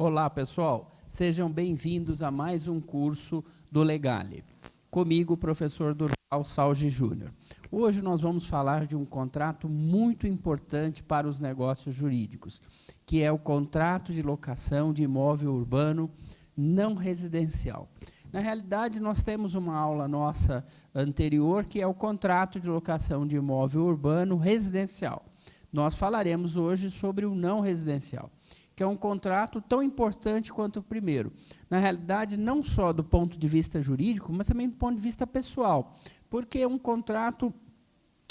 Olá, pessoal. Sejam bem-vindos a mais um curso do Legale. Comigo, o professor Durval Salge Júnior. Hoje nós vamos falar de um contrato muito importante para os negócios jurídicos, que é o contrato de locação de imóvel urbano não residencial. Na realidade, nós temos uma aula nossa anterior, que é o contrato de locação de imóvel urbano residencial. Nós falaremos hoje sobre o não residencial, que é um contrato tão importante quanto o primeiro. Na realidade, não só do ponto de vista jurídico, mas também do ponto de vista pessoal, porque é um contrato,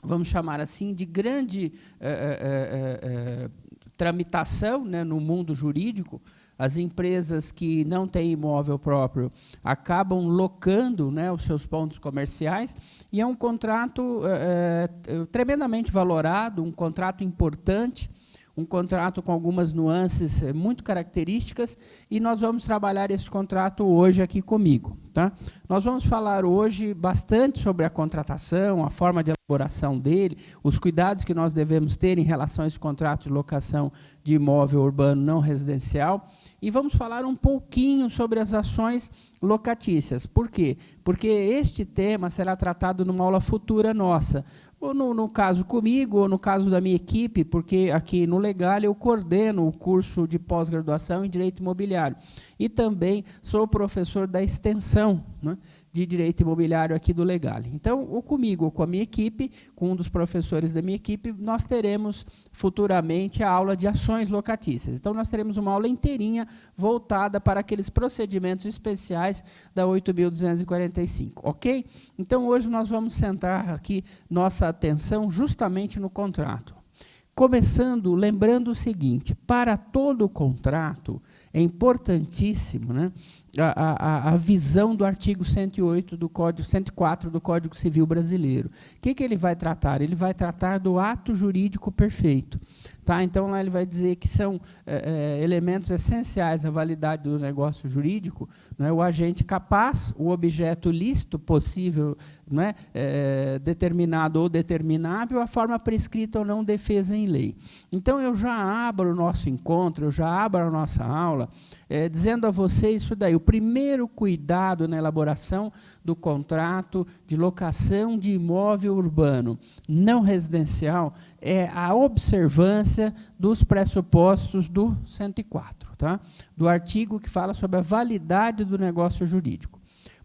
vamos chamar assim, de grande tramitação, né, no mundo jurídico. As empresas que não têm imóvel próprio acabam locando, né, os seus pontos comerciais, e é um contrato tremendamente valorado, um contrato importante, um contrato com algumas nuances muito características, e nós vamos trabalhar esse contrato hoje aqui comigo. Tá? Nós vamos falar hoje bastante sobre a contratação, a forma de elaboração dele, os cuidados que nós devemos ter em relação a esse contrato de locação de imóvel urbano não residencial, e vamos falar um pouquinho sobre as ações locatícias. Por quê? Porque este tema será tratado numa aula futura nossa, ou no caso comigo, ou no caso da minha equipe, porque aqui no Legale eu coordeno o curso de pós-graduação em Direito Imobiliário. E também sou professor da extensão, né, de Direito Imobiliário aqui do Legale. Então, ou comigo, ou com a minha equipe, com um dos professores da minha equipe, nós teremos futuramente a aula de ações locatícias. Então, nós teremos uma aula inteirinha voltada para aqueles procedimentos especiais da 8.245, ok? Então, hoje nós vamos centrar aqui nossa atenção justamente no contrato. Começando, lembrando o seguinte, para todo contrato, é importantíssimo, né, a visão do artigo 108 do Código, 104 do Código Civil Brasileiro. O que ele vai tratar? Ele vai tratar do ato jurídico perfeito. Tá? Então, lá ele vai dizer que são elementos essenciais à validade do negócio jurídico, né, o agente capaz, o objeto lícito possível, né, determinado ou determinável, a forma prescrita ou não defesa em lei. Então, eu já abro o nosso encontro, eu já abro a nossa aula, dizendo a vocês isso daí. O primeiro cuidado na elaboração do contrato de locação de imóvel urbano não residencial é a observância dos pressupostos do 104, tá? Do artigo que fala sobre a validade do negócio jurídico.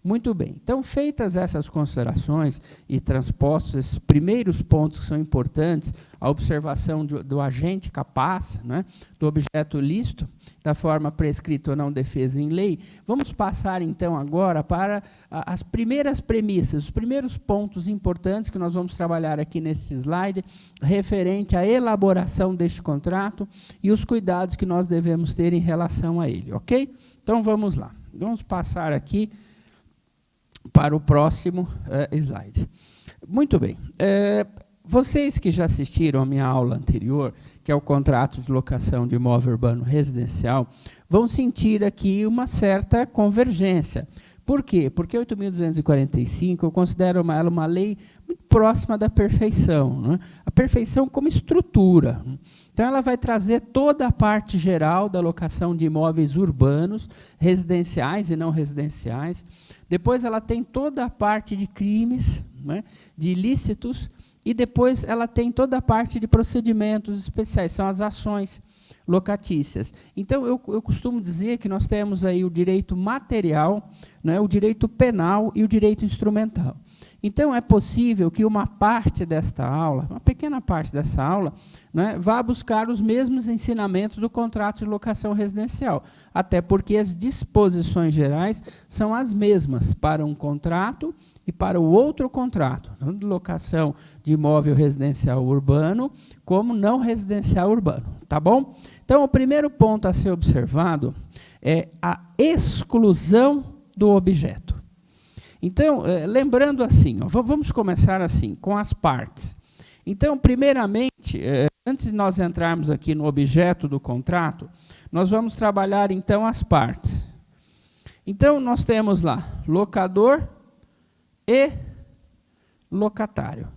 Muito bem. Então, feitas essas considerações e transpostos esses primeiros pontos que são importantes, a observação do agente capaz, né, do objeto lícito, da forma prescrita ou não defesa em lei, vamos passar, então, agora para as primeiras premissas, os primeiros pontos importantes que nós vamos trabalhar aqui nesse slide, referente à elaboração deste contrato e os cuidados que nós devemos ter em relação a ele, ok? Então, vamos lá. Vamos passar aqui para o próximo slide. Muito bem. Vocês que já assistiram a minha aula anterior, que é o contrato de locação de imóvel urbano residencial, vão sentir aqui uma certa convergência. Por quê? Porque 8.245 eu considero ela uma lei muito próxima da perfeição, né? A perfeição como estrutura. Então, ela vai trazer toda a parte geral da locação de imóveis urbanos, residenciais e não residenciais. Depois, ela tem toda a parte de crimes, né, de ilícitos, e depois ela tem toda a parte de procedimentos especiais, são as ações locatícias. Então, eu costumo dizer que nós temos aí o direito material, né, o direito penal e o direito instrumental. Então, é possível que uma parte desta aula, uma pequena parte dessa aula, né, vá buscar os mesmos ensinamentos do contrato de locação residencial, até porque as disposições gerais são as mesmas para um contrato e para o outro contrato, tanto de locação de imóvel residencial urbano, como não residencial urbano. Tá bom? Então, o primeiro ponto a ser observado é a exclusão do objeto. Então, lembrando assim, ó, vamos começar assim, com as partes. Então, primeiramente, antes de nós entrarmos aqui no objeto do contrato, nós vamos trabalhar, então, as partes. Então, nós temos lá locador e locatário.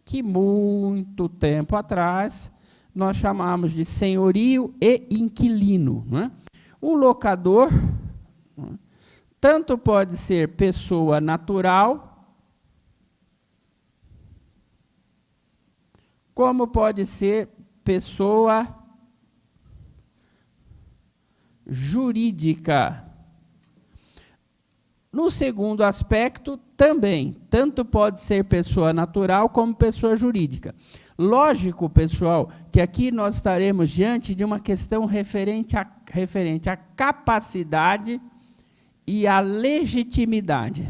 Que muito tempo atrás, nós chamamos de senhorio e inquilino, né? O locador, né, tanto pode ser pessoa natural, como pode ser pessoa jurídica. No segundo aspecto, também, tanto pode ser pessoa natural como pessoa jurídica. Lógico, pessoal, que aqui nós estaremos diante de uma questão referente à capacidade e à legitimidade.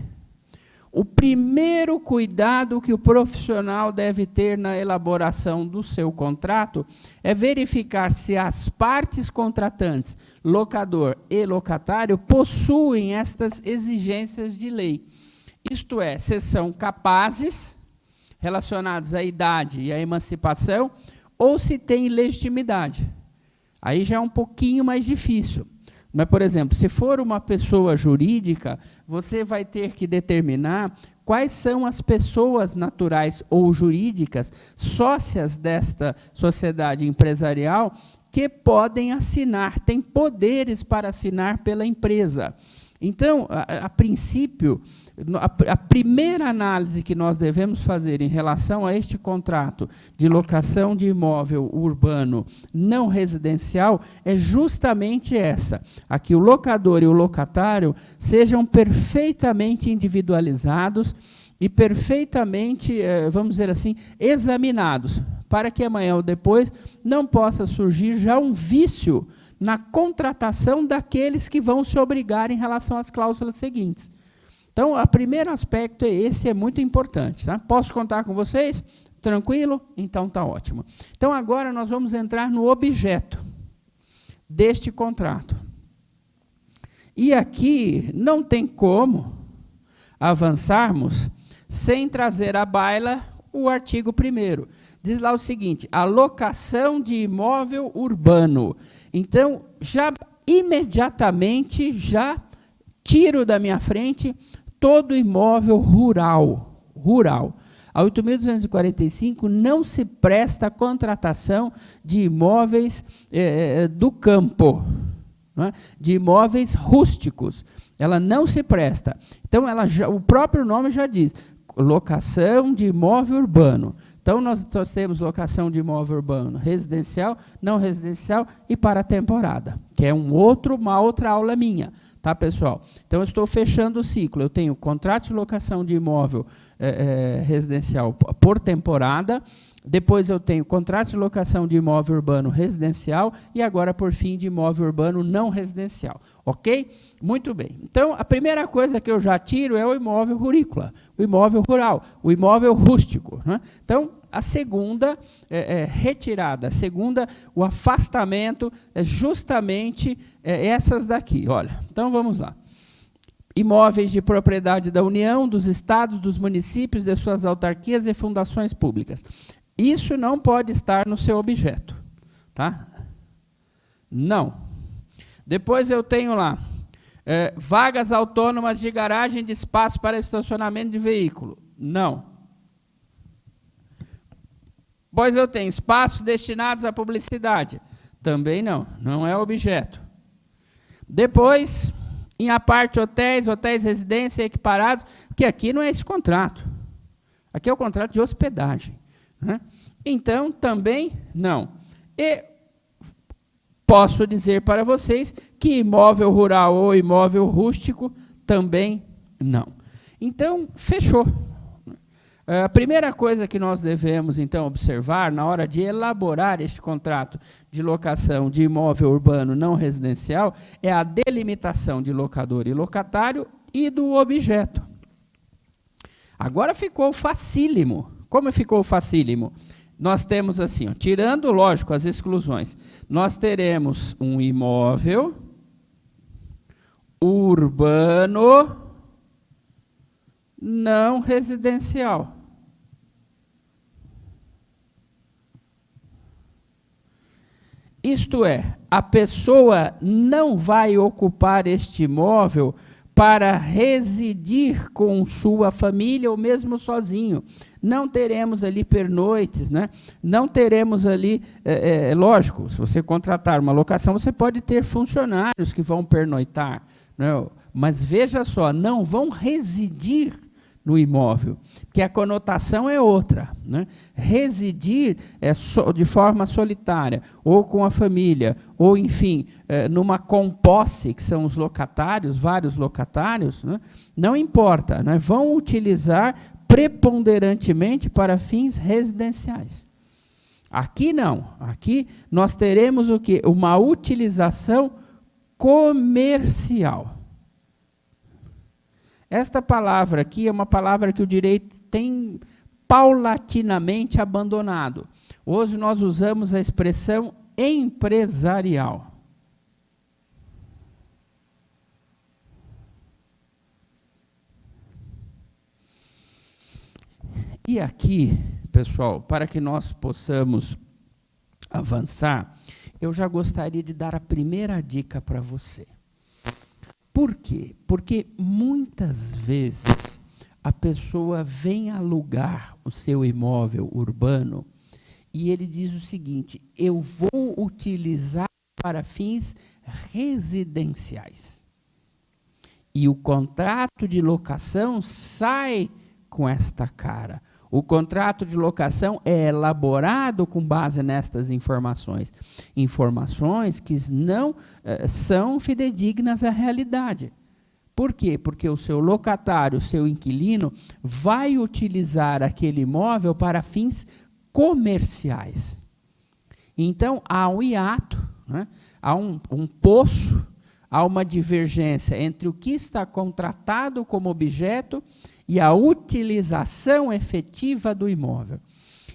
O primeiro cuidado que o profissional deve ter na elaboração do seu contrato é verificar se as partes contratantes, locador e locatário, possuem estas exigências de lei. Isto é, se são capazes, relacionados à idade e à emancipação, ou se têm legitimidade. Aí já é um pouquinho mais difícil. Mas, por exemplo, se for uma pessoa jurídica, você vai ter que determinar quais são as pessoas naturais ou jurídicas, sócias desta sociedade empresarial, que podem assinar, têm poderes para assinar pela empresa. Então, a princípio, a primeira análise que nós devemos fazer em relação a este contrato de locação de imóvel urbano não residencial é justamente essa, a que o locador e o locatário sejam perfeitamente individualizados e perfeitamente, vamos dizer assim, examinados, para que amanhã ou depois não possa surgir já um vício na contratação daqueles que vão se obrigar em relação às cláusulas seguintes. Então, o primeiro aspecto é muito importante. Tá? Posso contar com vocês? Tranquilo? Então, está ótimo. Então, agora nós vamos entrar no objeto deste contrato. E aqui não tem como avançarmos sem trazer à baila o artigo 1º. Diz lá o seguinte, a locação de imóvel urbano. Então, já imediatamente, já tiro da minha frente todo imóvel rural. A 8.245 não se presta a contratação de imóveis do campo, né, de imóveis rústicos. Ela não se presta. Então, o próprio nome já diz, locação de imóvel urbano. Então, nós temos locação de imóvel urbano residencial, não residencial e para temporada, que é uma outra aula minha, tá, pessoal? Então, eu estou fechando o ciclo. Eu tenho contrato de locação de imóvel residencial por temporada, depois eu tenho contrato de locação de imóvel urbano residencial e agora, por fim, de imóvel urbano não residencial. Ok? Muito bem. Então, a primeira coisa que eu já tiro é o imóvel rurícola, o imóvel rural, o imóvel rústico, né? Então, a segunda retirada, a segunda, o afastamento, é justamente essas daqui. Olha, então vamos lá. Imóveis de propriedade da União, dos estados, dos municípios, de suas autarquias e fundações públicas. Isso não pode estar no seu objeto. Tá? Não. Depois eu tenho lá, vagas autônomas de garagem de espaço para estacionamento de veículo. Não. Pois eu tenho espaços destinados à publicidade. Também não. Não é objeto. Depois, em aparte hotéis residência equiparados, que aqui não é esse contrato. Aqui é o contrato de hospedagem. Né? Então, também não. E posso dizer para vocês que imóvel rural ou imóvel rústico também não. Então, fechou. A primeira coisa que nós devemos, então, observar na hora de elaborar este contrato de locação de imóvel urbano não residencial é a delimitação de locador e locatário e do objeto. Agora ficou facílimo. Como ficou facílimo? Nós temos assim, ó, tirando, lógico, as exclusões, nós teremos um imóvel urbano não residencial. Isto é, a pessoa não vai ocupar este imóvel para residir com sua família ou mesmo sozinho. Não teremos ali pernoites, né? Não teremos ali, lógico, se você contratar uma locação, você pode ter funcionários que vão pernoitar, né? Mas veja só, não vão residir no imóvel, porque a conotação é outra, né? Residir é de forma solitária, ou com a família, ou, enfim, numa composse, que são os locatários, vários locatários, né? Não importa, né? Vão utilizar preponderantemente para fins residenciais. Aqui não, aqui nós teremos o quê? Uma utilização comercial. Esta palavra aqui é uma palavra que o direito tem paulatinamente abandonado. Hoje nós usamos a expressão empresarial. E aqui, pessoal, para que nós possamos avançar, eu já gostaria de dar a primeira dica para você. Por quê? Porque muitas vezes a pessoa vem alugar o seu imóvel urbano e ele diz o seguinte: eu vou utilizar para fins residenciais. E o contrato de locação sai com esta cara. O contrato de locação é elaborado com base nestas informações. Informações que não são fidedignas à realidade. Por quê? Porque o seu locatário, o seu inquilino, vai utilizar aquele imóvel para fins comerciais. Então, há um hiato, né? Há um poço, há uma divergência entre o que está contratado como objeto e a utilização efetiva do imóvel.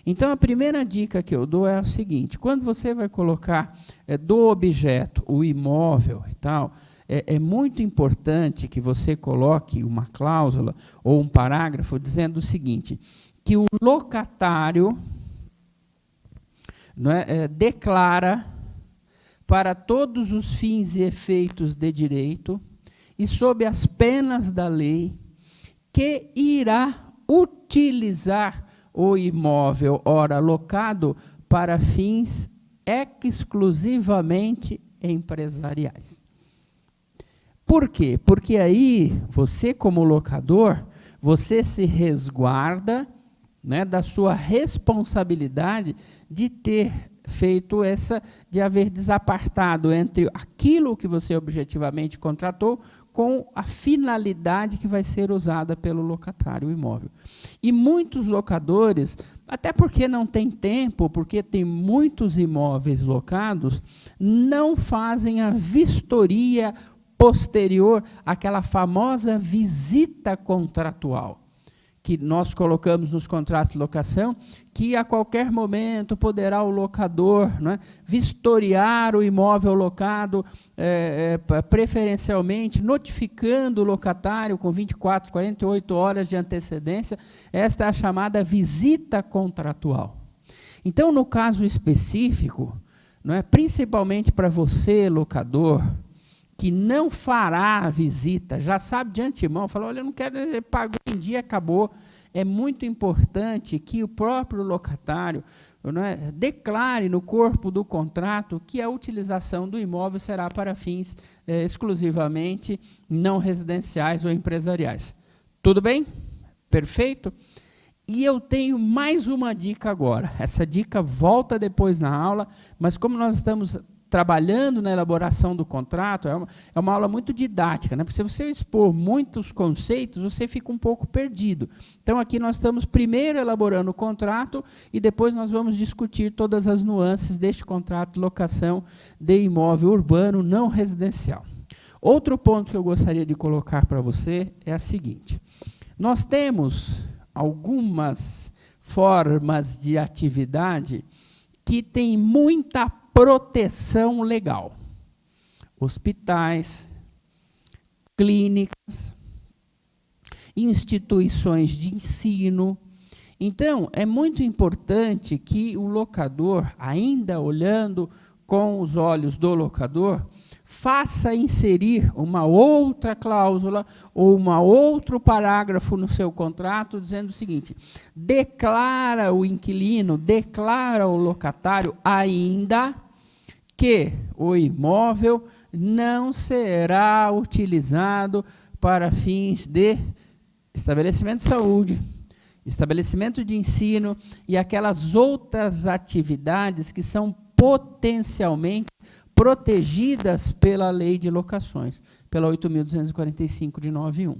Então, a primeira dica que eu dou é o seguinte: quando você vai colocar do objeto o imóvel e tal, é muito importante que você coloque uma cláusula ou um parágrafo dizendo o seguinte, que o locatário, declara para todos os fins e efeitos de direito e sob as penas da lei que irá utilizar o imóvel ora locado para fins exclusivamente empresariais. Por quê? Porque aí, você como locador, você se resguarda, né, da sua responsabilidade de ter feito de haver desapartado entre aquilo que você objetivamente contratou com a finalidade que vai ser usada pelo locatário, o imóvel. E muitos locadores, até porque não tem tempo, porque tem muitos imóveis locados, não fazem a vistoria posterior àquela famosa visita contratual, que nós colocamos nos contratos de locação, que a qualquer momento poderá o locador, né, vistoriar o imóvel locado, preferencialmente notificando o locatário com 24, 48 horas de antecedência. Esta é a chamada visita contratual. Então, no caso específico, principalmente para você, locador, que não fará a visita, já sabe de antemão, fala, olha, eu não quero, pagou em dia, acabou. É muito importante que o próprio locatário declare no corpo do contrato que a utilização do imóvel será para fins exclusivamente não residenciais ou empresariais. Tudo bem? Perfeito? E eu tenho mais uma dica agora. Essa dica volta depois na aula, mas como nós estamos trabalhando na elaboração do contrato, é uma aula muito didática, né? Porque se você expor muitos conceitos, você fica um pouco perdido. Então, aqui nós estamos primeiro elaborando o contrato e depois nós vamos discutir todas as nuances deste contrato de locação de imóvel urbano não residencial. Outro ponto que eu gostaria de colocar para você é a seguinte: nós temos algumas formas de atividade que têm muita proteção legal. Hospitais, clínicas, instituições de ensino. Então, é muito importante que o locador, ainda olhando com os olhos do locador, faça inserir uma outra cláusula ou um outro parágrafo no seu contrato dizendo o seguinte: declara o inquilino, declara o locatário ainda que o imóvel não será utilizado para fins de estabelecimento de saúde, estabelecimento de ensino e aquelas outras atividades que são potencialmente protegidas pela lei de locações, pela 8.245 de 91.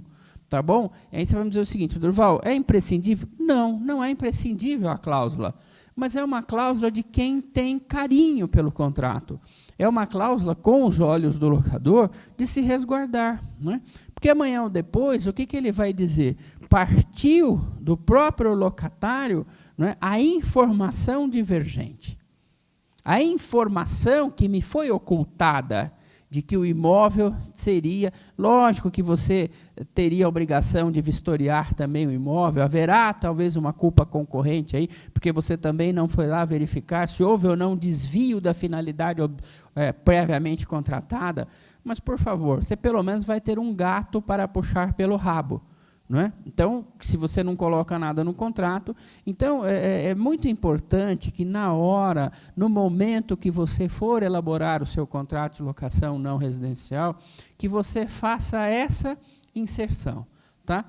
Tá bom? Aí você vai me dizer o seguinte: Durval, é imprescindível? Não, não é imprescindível a cláusula, mas é uma cláusula de quem tem carinho pelo contrato. É uma cláusula, com os olhos do locador, de se resguardar. Não é? Porque amanhã ou depois, o que ele vai dizer? Partiu do próprio locatário, não é, a informação divergente. A informação que me foi ocultada de que o imóvel seria... Lógico que você teria a obrigação de vistoriar também o imóvel, haverá talvez uma culpa concorrente aí, porque você também não foi lá verificar se houve ou não desvio da finalidade previamente contratada, mas, por favor, você pelo menos vai ter um gato para puxar pelo rabo. Não é? Então, se você não coloca nada no contrato, então é muito importante que na hora, no momento que você for elaborar o seu contrato de locação não residencial, que você faça essa inserção. Tá?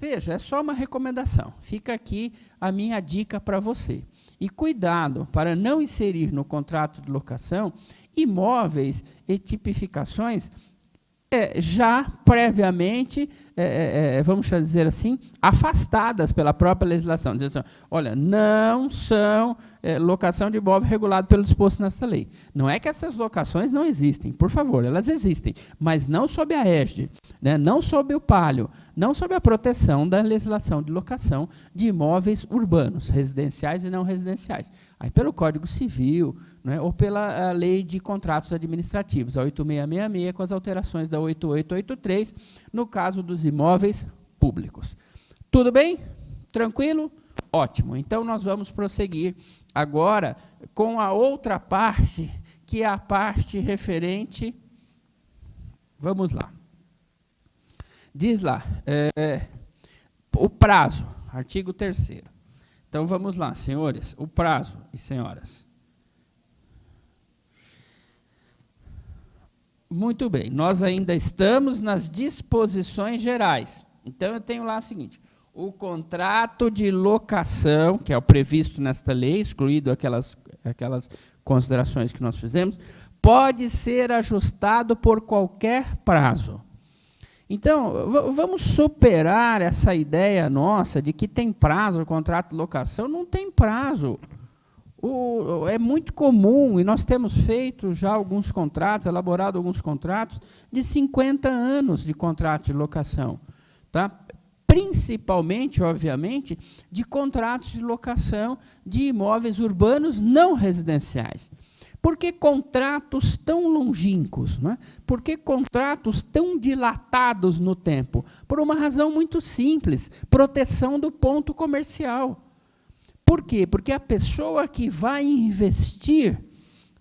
Veja, é só uma recomendação. Fica aqui a minha dica para você. E cuidado para não inserir no contrato de locação imóveis e tipificações já previamente, vamos dizer assim, afastadas pela própria legislação. Dizer assim, olha, não são locação de imóvel regulado pelo disposto nesta lei. Não é que essas locações não existem, por favor, elas existem, mas não sob a égide, né, não sob o palio, não sob a proteção da legislação de locação de imóveis urbanos, residenciais e não residenciais. Aí pelo Código Civil, né, ou pela lei de contratos administrativos, a 8666, com as alterações da 8883, no caso dos imóveis públicos. Tudo bem? Tranquilo? Ótimo. Então, nós vamos prosseguir agora com a outra parte, que é a parte referente... Vamos lá. Diz lá, o prazo, artigo 3º. Então, vamos lá, senhores, o prazo e senhoras. Muito bem, nós ainda estamos nas disposições gerais. Então, eu tenho lá o seguinte: o contrato de locação, que é o previsto nesta lei, excluído aquelas considerações que nós fizemos, pode ser ajustado por qualquer prazo. Então, vamos superar essa ideia nossa de que tem prazo o contrato de locação. Não tem prazo. É muito comum, e nós temos feito já alguns contratos, elaborado alguns contratos, de 50 anos de contrato de locação. Tá? Principalmente, obviamente, de contratos de locação de imóveis urbanos não residenciais. Por que contratos tão longínquos? Né? Por que contratos tão dilatados no tempo? Por uma razão muito simples: proteção do ponto comercial. Por quê? Porque a pessoa que vai investir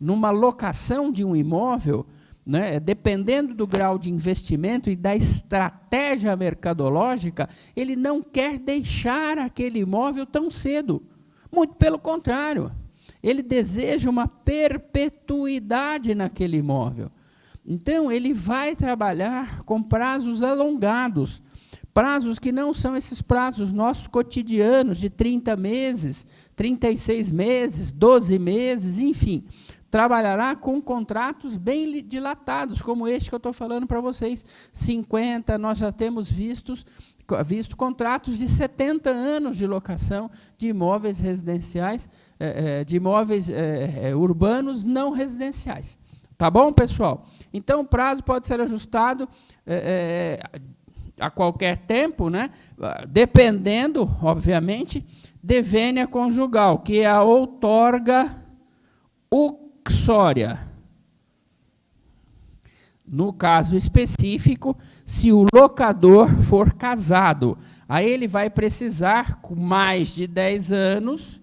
numa locação de um imóvel, né, dependendo do grau de investimento e da estratégia mercadológica, ele não quer deixar aquele imóvel tão cedo. Muito pelo contrário, ele deseja uma perpetuidade naquele imóvel. Então, ele vai trabalhar com prazos alongados, prazos que não são esses prazos nossos cotidianos, de 30 meses, 36 meses, 12 meses, enfim. Trabalhará com contratos bem dilatados, como este que eu estou falando para vocês. 50, nós já temos visto contratos de 70 anos de locação de imóveis residenciais, de imóveis urbanos não residenciais. Tá bom, pessoal? Então, o prazo pode ser ajustado a qualquer tempo, né? Dependendo, obviamente, de vênia conjugal, que é a outorga uxória. No caso específico, se o locador for casado, aí ele vai precisar, com mais de 10 anos,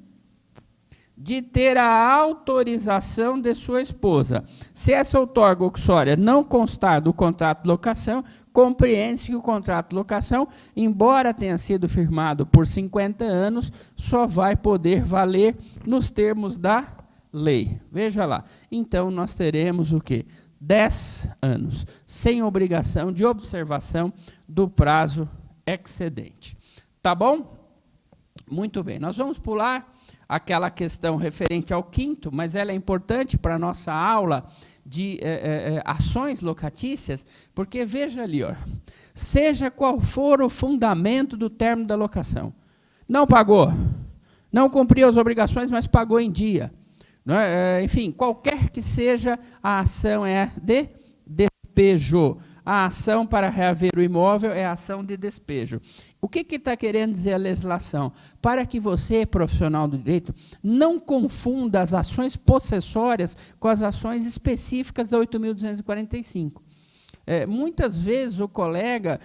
de ter a autorização de sua esposa. Se essa outorga uxória não constar do contrato de locação, compreende-se que o contrato de locação, embora tenha sido firmado por 50 anos, só vai poder valer nos termos da lei. Veja lá. Então, nós teremos o quê? 10 anos, sem obrigação de observação do prazo excedente. Tá bom? Muito bem. Nós vamos pular aquela questão referente ao quinto, mas ela é importante para a nossa aula de ações locatícias, porque veja ali, ó, seja qual for o fundamento do término da locação, não pagou, não cumpriu as obrigações, mas pagou em dia, não é? Enfim, qualquer que seja a ação é de despejo. A ação para reaver o imóvel é a ação de despejo. O que está querendo dizer a legislação? Para que você, profissional do direito, não confunda as ações possessórias com as ações específicas da 8.245. Muitas vezes o colega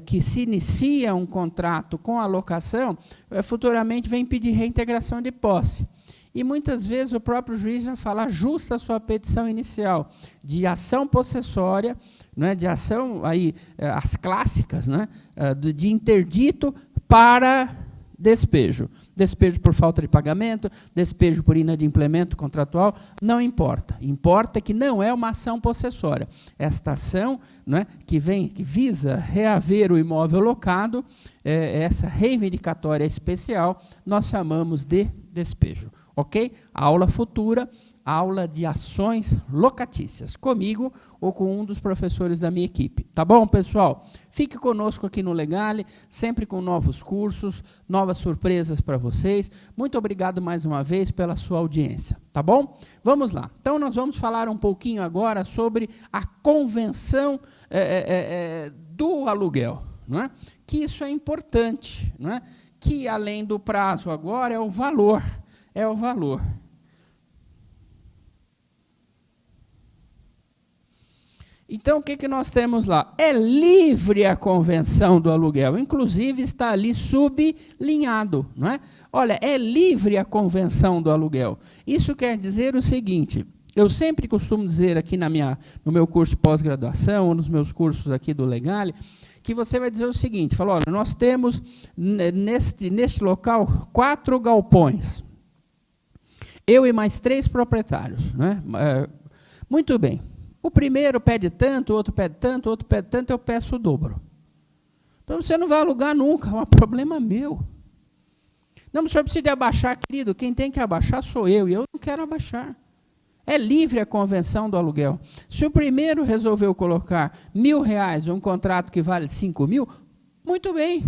que se inicia um contrato com a locação, futuramente vem pedir reintegração de posse. E muitas vezes o próprio juiz vai falar justa a sua petição inicial de ação possessória, não é, de ação, aí, as clássicas, né, de interdito para despejo. Despejo por falta de pagamento, despejo por inadimplemento contratual, não importa. Importa que não é uma ação possessória. Esta ação, não é, que visa reaver o imóvel locado, essa reivindicatória especial, nós chamamos de despejo. Ok? Aula futura, aula de ações locatícias, comigo ou com um dos professores da minha equipe. Tá bom, pessoal? Fique conosco aqui no Legale, sempre com novos cursos, novas surpresas para vocês. Muito obrigado mais uma vez pela sua audiência. Tá bom? Vamos lá. Então, nós vamos falar um pouquinho agora sobre a convenção do aluguel, não é? Que isso é importante, não é? Que, além do prazo agora, é o valor. É o valor. Então, o que nós temos lá? É livre a convenção do aluguel, inclusive está ali sublinhado, não é? Olha, é livre a convenção do aluguel. Isso quer dizer o seguinte, eu sempre costumo dizer aqui no meu curso de pós-graduação, ou nos meus cursos aqui do Legale, que você vai dizer o seguinte, fala, olha, nós temos neste local 4 galpões. Eu e mais 3 proprietários, né? Muito bem. O primeiro pede tanto, o outro pede tanto, o outro pede tanto, eu peço o dobro. Então, você não vai alugar nunca, é um problema meu. Não, o senhor precisa abaixar, querido, quem tem que abaixar sou eu, e eu não quero abaixar. É livre a convenção do aluguel. Se o primeiro resolveu colocar R$1.000, um contrato que vale 5.000, muito bem.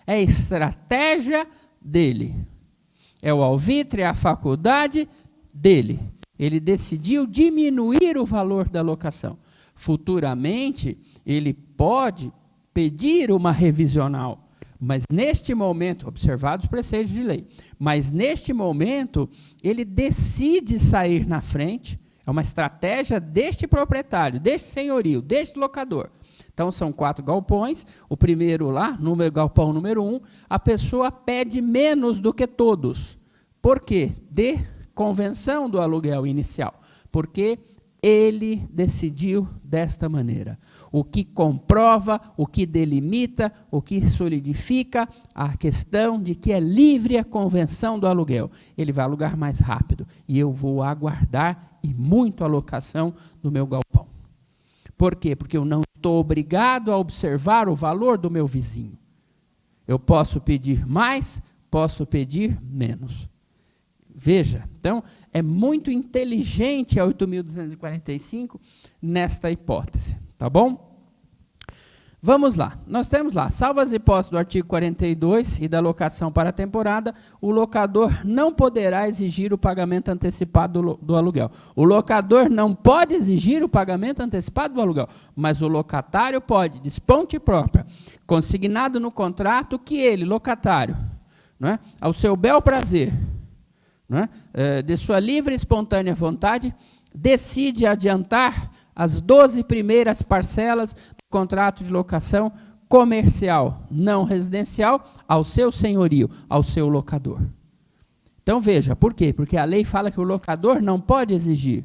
É estratégia dele. É o alvitre, é a faculdade dele. Ele decidiu diminuir o valor da locação. Futuramente, ele pode pedir uma revisional, mas neste momento, observados os preceitos de lei, mas neste momento, ele decide sair na frente, é uma estratégia deste proprietário, deste senhorio, deste locador. Então, são 4 galpões, o primeiro lá, galpão número 1, a pessoa pede menos do que todos. Por quê? De convenção do aluguel inicial. Porque ele decidiu desta maneira. O que comprova, o que delimita, o que solidifica a questão de que é livre a convenção do aluguel. Ele vai alugar mais rápido e eu vou aguardar e muito a locação do meu galpão. Por quê? Porque eu não estou obrigado a observar o valor do meu vizinho. Eu posso pedir mais, posso pedir menos. Veja, então, é muito inteligente a 8.245 nesta hipótese, tá bom? Vamos lá, nós temos lá, salvo as hipóteses do artigo 42 e da locação para a temporada, o locador não poderá exigir o pagamento antecipado do aluguel. O locador não pode exigir o pagamento antecipado do aluguel, mas o locatário pode, de esponte própria, consignado no contrato que ele, locatário, não é, ao seu bel prazer, não é, de sua livre e espontânea vontade, decide adiantar as 12 primeiras parcelas do contrato de locação comercial, não residencial, ao seu senhorio, ao seu locador. Então, veja, por quê? Porque a lei fala que o locador não pode exigir,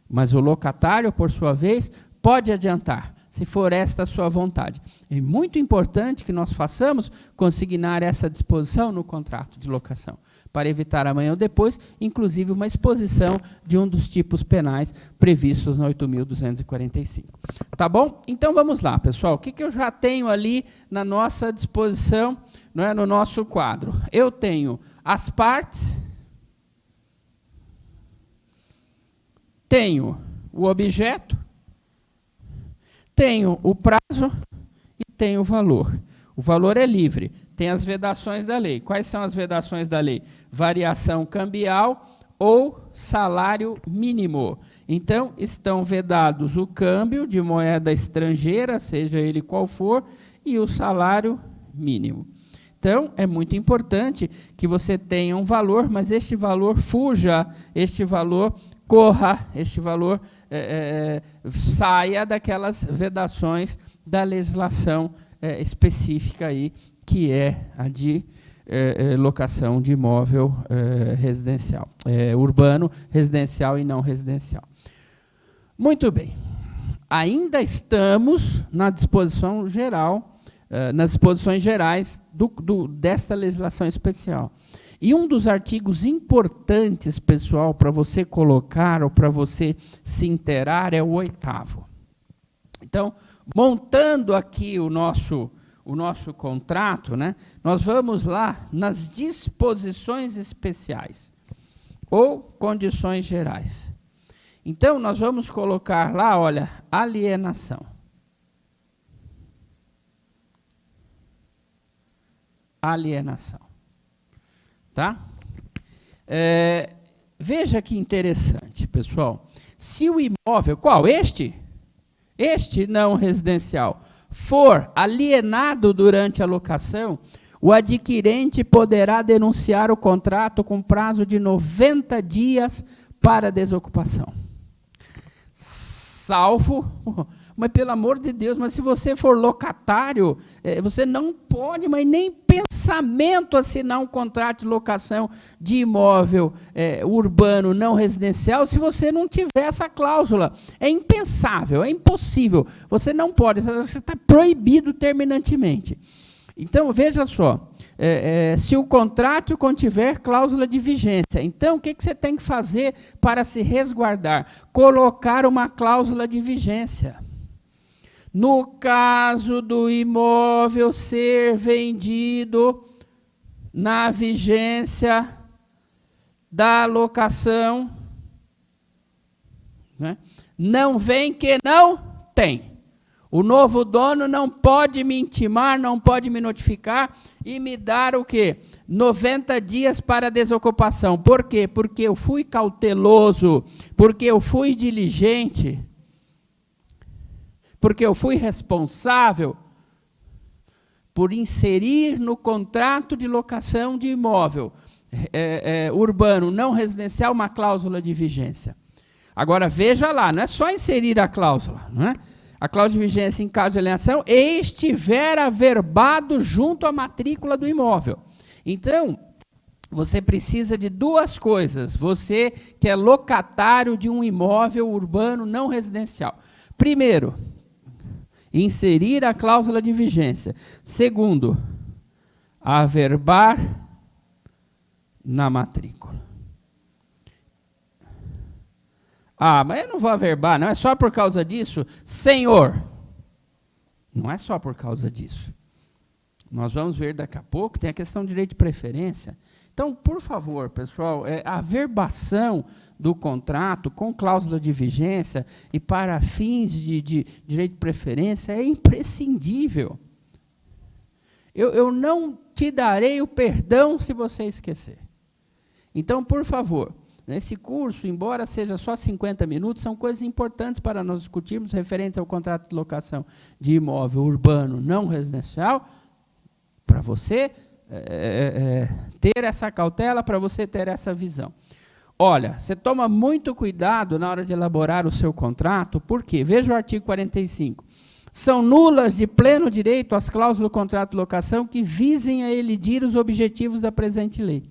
mas o locatário, por sua vez, pode adiantar, se for esta a sua vontade. É muito importante que nós façamos consignar essa disposição no contrato de locação, para evitar amanhã ou depois, inclusive, uma exposição de um dos tipos penais previstos no 8.245. Tá bom? Então, vamos lá, pessoal. O que eu já tenho ali na nossa disposição, não é, no nosso quadro? Eu tenho as partes, tenho o objeto, tenho o prazo e tenho o valor. O valor é livre, tem as vedações da lei. Quais são as vedações da lei? Variação cambial ou salário mínimo. Então, estão vedados o câmbio de moeda estrangeira, seja ele qual for, e o salário mínimo. Então, é muito importante que você tenha um valor, mas este valor fuja, este valor corra, este valor saia daquelas vedações da legislação específica aí, que é a de locação de imóvel residencial, urbano, residencial e não residencial. Muito bem. Ainda estamos na disposição geral, nas disposições gerais desta legislação especial. E um dos artigos importantes, pessoal, para você colocar ou para você se inteirar é o 8º. Então, montando aqui o nosso contrato, né, nós vamos lá nas disposições especiais ou condições gerais. Então, nós vamos colocar lá, olha, alienação. Alienação. Tá? Veja que interessante, pessoal. Se o imóvel, qual? Este não residencial, for alienado durante a locação, o adquirente poderá denunciar o contrato com prazo de 90 dias para desocupação. Salvo, mas pelo amor de Deus, mas se você for locatário, você não pode, mas nem pensamento assinar um contrato de locação de imóvel urbano não residencial se você não tiver essa cláusula. É impensável, é impossível. Você não pode, você está proibido terminantemente. Então, veja só, se o contrato contiver cláusula de vigência, então o que você tem que fazer para se resguardar? Colocar uma cláusula de vigência. No caso do imóvel ser vendido na vigência da locação, né, não vem que não tem. O novo dono não pode me intimar, não pode me notificar e me dar o quê? 90 dias para desocupação. Por quê? Porque eu fui cauteloso, porque eu fui diligente, porque eu fui responsável por inserir no contrato de locação de imóvel urbano não residencial uma cláusula de vigência. Agora, veja lá, não é só inserir a cláusula, não é? A cláusula de vigência em caso de alienação estiver averbado junto à matrícula do imóvel. Então, você precisa de duas coisas, você que é locatário de um imóvel urbano não residencial. Primeiro, inserir a cláusula de vigência. Segundo, averbar na matrícula. Ah, mas eu não vou averbar, não é só por causa disso? Senhor, não é só por causa disso. Nós vamos ver daqui a pouco, tem a questão de direito de preferência. Então, por favor, pessoal, a averbação do contrato com cláusula de vigência e para fins de direito de preferência é imprescindível. Eu não te darei o perdão se você esquecer. Então, por favor, nesse curso, embora seja só 50 minutos, são coisas importantes para nós discutirmos referentes ao contrato de locação de imóvel urbano não residencial, para você ter essa cautela, para você ter essa visão. Olha, você toma muito cuidado na hora de elaborar o seu contrato, porque, veja o artigo 45, são nulas de pleno direito as cláusulas do contrato de locação que visem a elidir os objetivos da presente lei.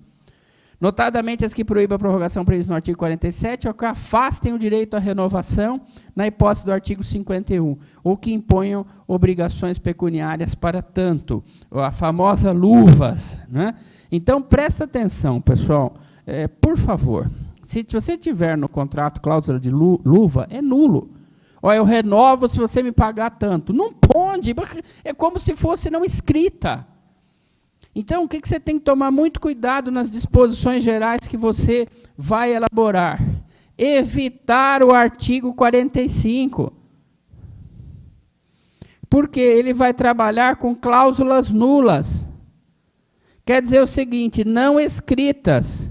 Notadamente as que proíbem a prorrogação prevista no artigo 47, ou que afastem o direito à renovação na hipótese do artigo 51, ou que imponham obrigações pecuniárias para tanto, a famosa luvas, né? Então, presta atenção, pessoal, por favor, se você tiver no contrato cláusula de luva, é nulo. Ó, eu renovo se você me pagar tanto. Não pode, é como se fosse não escrita. Então, o que você tem que tomar muito cuidado nas disposições gerais que você vai elaborar? Evitar o artigo 45. Porque ele vai trabalhar com cláusulas nulas. Quer dizer o seguinte, não escritas.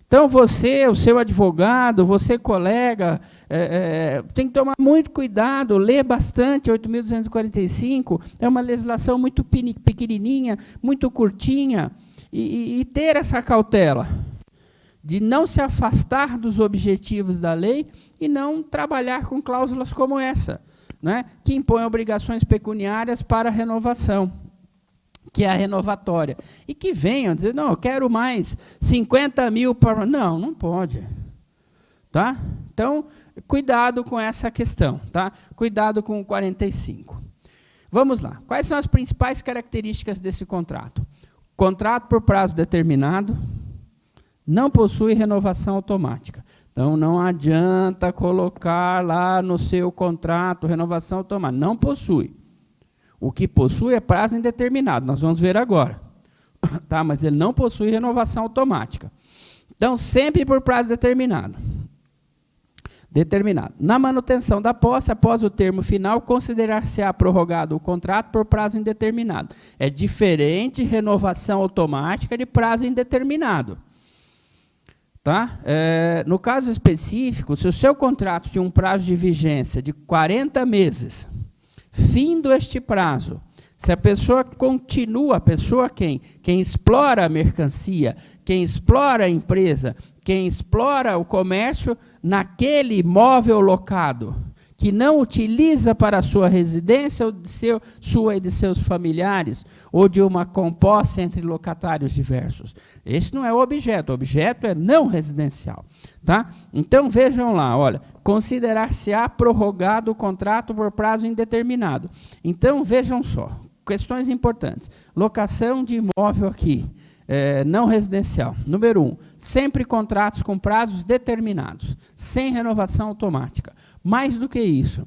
Então, você, o seu advogado, você, colega, tem que tomar muito cuidado, ler bastante 8.245, é uma legislação muito pequenininha, muito curtinha, e ter essa cautela de não se afastar dos objetivos da lei e não trabalhar com cláusulas como essa, né, que impõem obrigações pecuniárias para a renovação, que é a renovatória, e que venham dizer, não, eu quero mais 50 mil para... Não, não pode. Tá? Então, cuidado com essa questão. Tá? Cuidado com o 45. Vamos lá. Quais são as principais características desse contrato? Contrato por prazo determinado, não possui renovação automática. Então, não adianta colocar lá no seu contrato renovação automática. Não possui. O que possui é prazo indeterminado, nós vamos ver agora. Tá? Mas ele não possui renovação automática. Então, sempre por prazo determinado. Na manutenção da posse, após o termo final, considerar-se-á prorrogado o contrato por prazo indeterminado. É diferente renovação automática de prazo indeterminado. Tá? No caso específico, se o seu contrato tinha um prazo de vigência de 40 meses, findo este prazo, se a pessoa continua, a pessoa quem? Quem explora a mercancia, quem explora a empresa, quem explora o comércio naquele imóvel locado, que não utiliza para a sua residência, ou sua e de seus familiares, ou de uma composta entre locatários diversos. Esse não é o objeto é não residencial. Tá? Então, vejam lá, olha, considerar-se-á prorrogado o contrato por prazo indeterminado. Então, vejam só, questões importantes. Locação de imóvel aqui, não residencial. Número 1, sempre contratos com prazos determinados, sem renovação automática. Mais do que isso,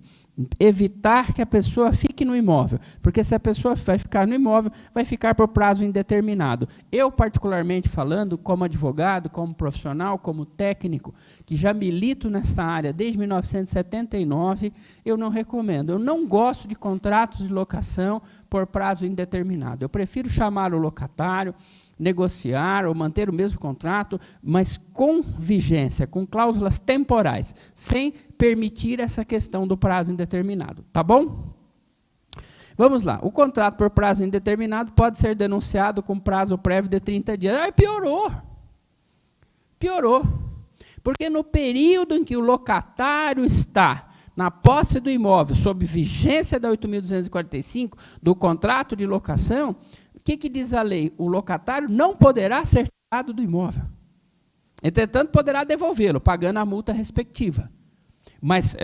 evitar que a pessoa fique no imóvel, porque se a pessoa vai ficar no imóvel, vai ficar por prazo indeterminado. Eu, particularmente falando, como advogado, como profissional, como técnico, que já milito nessa área desde 1979, eu não recomendo. Eu não gosto de contratos de locação por prazo indeterminado. Eu prefiro chamar o locatário, negociar ou manter o mesmo contrato, mas com vigência, com cláusulas temporais, sem permitir essa questão do prazo indeterminado. Tá bom? Vamos lá. O contrato por prazo indeterminado pode ser denunciado com prazo prévio de 30 dias. Ah, piorou. Piorou. Porque no período em que o locatário está na posse do imóvel, sob vigência da 8.245, do contrato de locação, o que diz a lei? O locatário não poderá ser tirado do imóvel. Entretanto, poderá devolvê-lo, pagando a multa respectiva. Mas,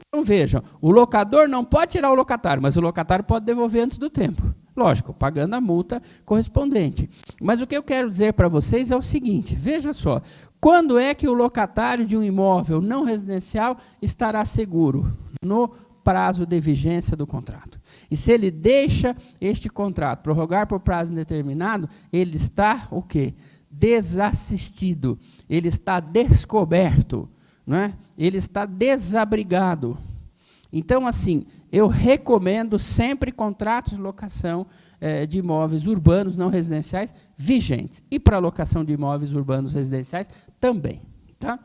então vejam, o locador não pode tirar o locatário, mas o locatário pode devolver antes do tempo. Lógico, pagando a multa correspondente. Mas o que eu quero dizer para vocês é o seguinte, veja só, quando é que o locatário de um imóvel não residencial estará seguro? No prazo de vigência do contrato. E se ele deixa este contrato prorrogar por prazo indeterminado, ele está o quê? Desassistido, ele está descoberto, não é? Ele está desabrigado. Então, assim, eu recomendo sempre contratos de locação de imóveis urbanos não residenciais vigentes. E para locação de imóveis urbanos residenciais também. Tá?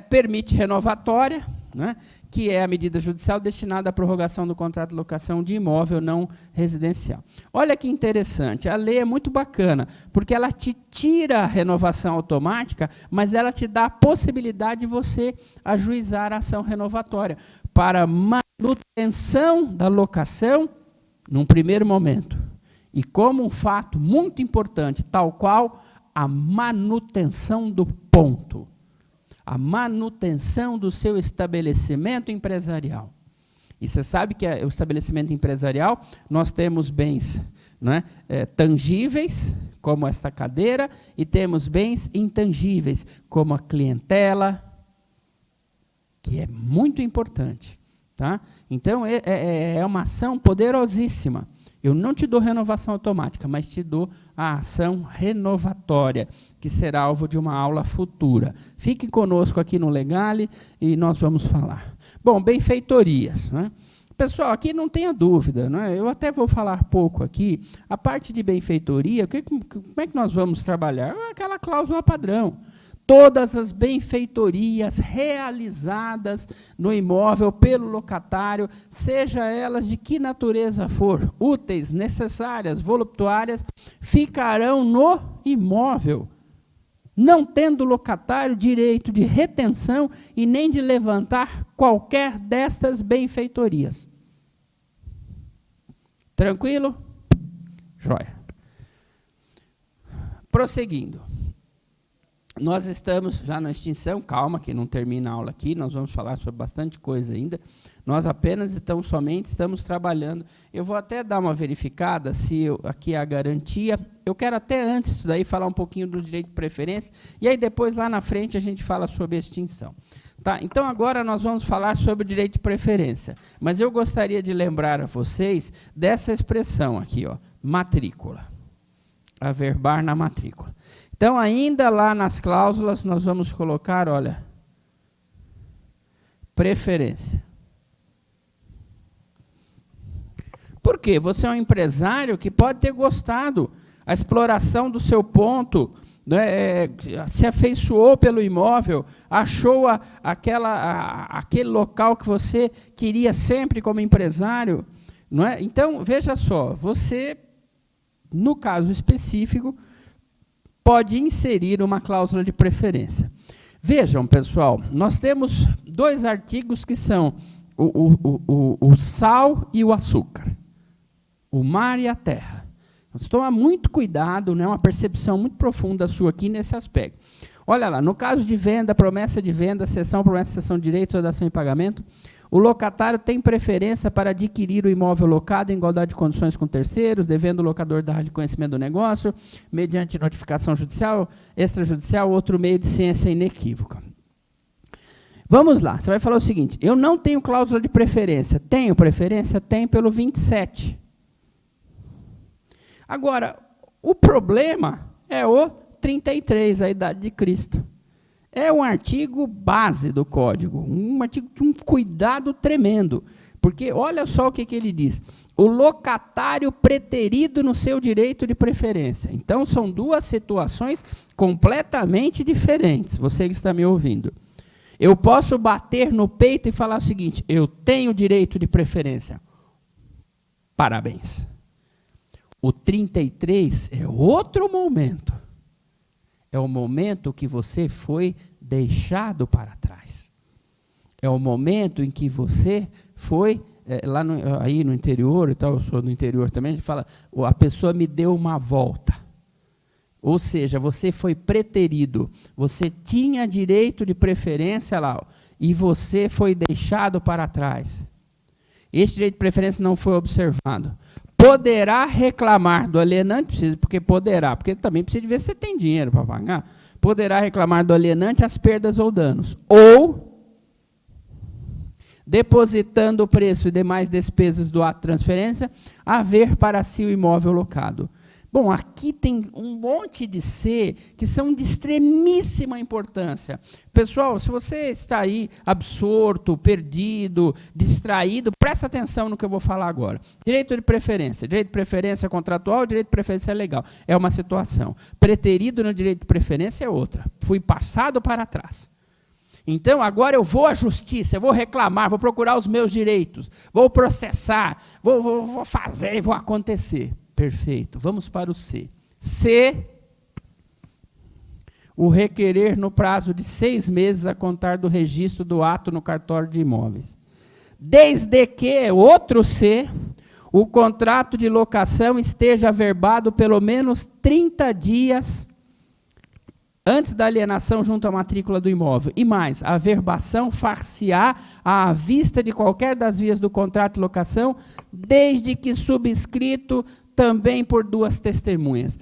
Permite renovatória, né, que é a medida judicial destinada à prorrogação do contrato de locação de imóvel não residencial. Olha que interessante, a lei é muito bacana, porque ela te tira a renovação automática, mas ela te dá a possibilidade de você ajuizar a ação renovatória para manutenção da locação num primeiro momento. E como um fato muito importante, tal qual a manutenção do ponto, a manutenção do seu estabelecimento empresarial. E você sabe que o estabelecimento empresarial, nós temos bens, né, tangíveis, como esta cadeira, e temos bens intangíveis, como a clientela, que é muito importante. Tá? Então, é uma ação poderosíssima. Eu não te dou renovação automática, mas te dou a ação renovatória, que será alvo de uma aula futura. Fique conosco aqui no Legale e nós vamos falar. Bom, benfeitorias, né? Pessoal, aqui não tenha dúvida, né? Eu até vou falar pouco aqui. A parte de benfeitoria, como é que nós vamos trabalhar? Aquela cláusula padrão. Todas as benfeitorias realizadas no imóvel pelo locatário, seja elas de que natureza for, úteis, necessárias, voluptuárias, ficarão no imóvel, não tendo o locatário direito de retenção e nem de levantar qualquer destas benfeitorias. Tranquilo? Jóia. Prosseguindo. Nós estamos já na extinção, calma, que não termina a aula aqui, nós vamos falar sobre bastante coisa ainda. Nós apenas estamos trabalhando. Eu vou até dar uma verificada se aqui é a garantia. Eu quero até antes disso daí falar um pouquinho do direito de preferência, e aí depois, lá na frente, a gente fala sobre a extinção. Tá? Então, agora nós vamos falar sobre o direito de preferência. Mas eu gostaria de lembrar a vocês dessa expressão aqui, ó, matrícula. Averbar na matrícula. Então, ainda lá nas cláusulas, nós vamos colocar, olha, preferência. Por quê? Você é um empresário que pode ter gostado a exploração do seu ponto, né, se afeiçoou pelo imóvel, achou aquele local que você queria sempre como empresário. Não é? Então, veja só, você, no caso específico, pode inserir uma cláusula de preferência. Vejam, pessoal, nós temos 2 artigos que são o sal e o açúcar, o mar e a terra. Então, toma muito cuidado, né, uma percepção muito profunda sua aqui nesse aspecto. Olha lá, no caso de venda, promessa de venda, cessão, promessa de cessão de direito, dação e pagamento, o locatário tem preferência para adquirir o imóvel locado em igualdade de condições com terceiros, devendo o locador dar-lhe conhecimento do negócio, mediante notificação judicial, extrajudicial, outro meio de ciência inequívoca. Vamos lá, você vai falar o seguinte, eu não tenho cláusula de preferência. Tenho preferência? Tenho pelo 27. Agora, o problema é o 33, a idade de Cristo. É um artigo base do Código, um artigo de um cuidado tremendo, porque olha só o que ele diz, o locatário preterido no seu direito de preferência. Então, são 2 situações completamente diferentes, você que está me ouvindo. Eu posso bater no peito e falar o seguinte, eu tenho direito de preferência. Parabéns. O 33 é outro momento. É o momento que você foi deixado para trás. É o momento em que você foi, aí no interior, e tal, eu sou do interior também, a gente fala, a pessoa me deu uma volta. Ou seja, você foi preterido, você tinha direito de preferência lá, e você foi deixado para trás. Esse direito de preferência não foi observado. Poderá reclamar do alienante, porque também precisa de ver se você tem dinheiro para pagar, poderá reclamar do alienante as perdas ou danos, ou depositando o preço e demais despesas do ato de transferência, haver para si o imóvel locado. Bom, aqui tem um monte de C que são de extremíssima importância. Pessoal, se você está aí absorto, perdido, distraído, presta atenção no que eu vou falar agora. Direito de preferência contratual, direito de preferência legal. É uma situação. Preterido no direito de preferência é outra. Fui passado para trás. Então, agora eu vou à justiça, eu vou reclamar, vou procurar os meus direitos, vou processar, vou fazer, vou acontecer. Perfeito. Vamos para o C. C, o requerer no prazo de 6 meses a contar do registro do ato no cartório de imóveis. Desde que, outro C, o contrato de locação esteja averbado pelo menos 30 dias antes da alienação junto à matrícula do imóvel. E mais, a averbação far-se-á à vista de qualquer das vias do contrato de locação, desde que subscrito também por 2 testemunhas.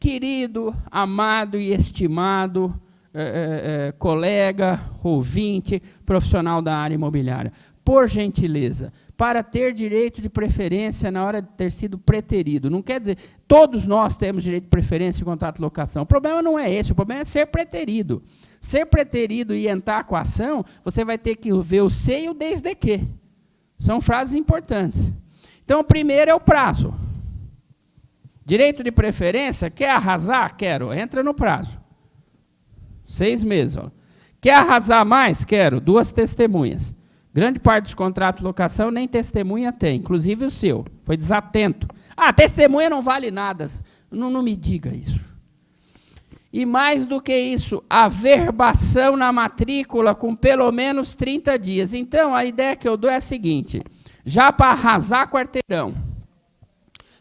Querido, amado e estimado colega, ouvinte, profissional da área imobiliária, por gentileza, para ter direito de preferência na hora de ter sido preterido. Não quer dizer, todos nós temos direito de preferência em contrato de locação. O problema não é esse, o problema é ser preterido. Ser preterido e entrar com a ação, você vai ter que ver o se e o desde que. São frases importantes. Então, o primeiro é o prazo. Direito de preferência, quer arrasar? Quero, entra no prazo. 6 meses. Ó. Quer arrasar mais? Quero, 2 testemunhas. Grande parte dos contratos de locação nem testemunha tem, inclusive o seu. Foi desatento. Ah, testemunha não vale nada. Não me diga isso. E mais do que isso, averbação na matrícula com pelo menos 30 dias. Então, a ideia que eu dou é a seguinte, já para arrasar quarteirão,